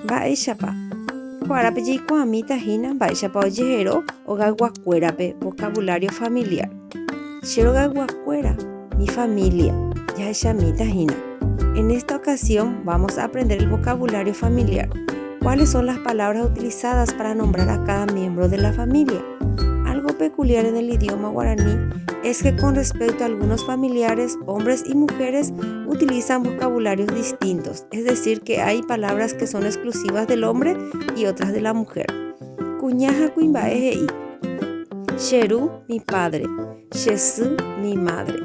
Mba'éichapa. Kuárape jaikuaamíta hína mba'éichapa ojehero ogaguakuérape vocabulario familiar. Cherogaguakuéra, mi familia. Jahechamíta hína. En esta ocasión vamos a aprender el vocabulario familiar. ¿Cuáles son las palabras utilizadas para nombrar a cada miembro de la familia? Algo peculiar en el idioma guaraní es que con respecto a algunos familiares, hombres y mujeres utilizan vocabularios distintos, es decir, que hay palabras que son exclusivas del hombre y otras de la mujer. Kuñaja kuimba'eje'i. Cheru, mi padre. Chesy, mi madre.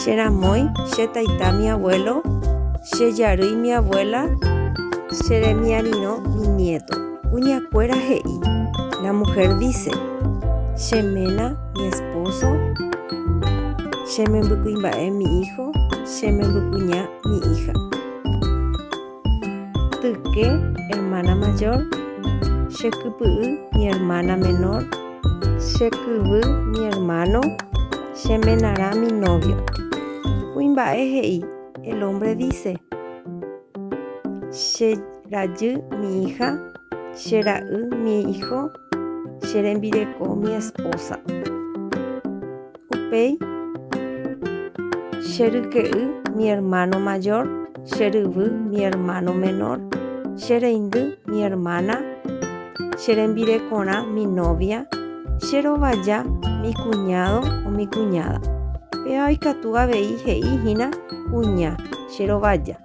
Cheramoy, chetaita, mi abuelo. Cheyarui, mi abuela. Cheremiarino, mi nieto. Kuñakuéra he'i. La mujer dice: Chemena, mi esposo. Chemembykuimba'e, mi hijo. Chemembykuña, mi hija. Tyke, hermana mayor. Chekypy'y, mi hermana menor. Chekyvy, mi hermano. Chemenara, mi novio. Kuimba'e he'i. El hombre dice: Cherayy, mi hija. Chera'y, mi hijo. Cherembireko, mi esposa. Upéi. Cheryke'y, mi hermano mayor. Cheryvy, mi hermano menor. Chereindy, mi hermana. Cherembirekorã, mi novia. Cherovaja, mi cuñado o mi cuñada. Péva oikatu avei he'i hína kuña, cherovaja.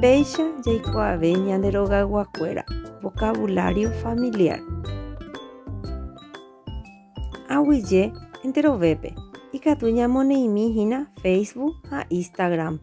Péicha jaikuaave ñande rogaguakuéra. Vocabulario familiar. Aguyje enterovépe ikatu ñamone'ẽmi hína Facebook ha Instagram.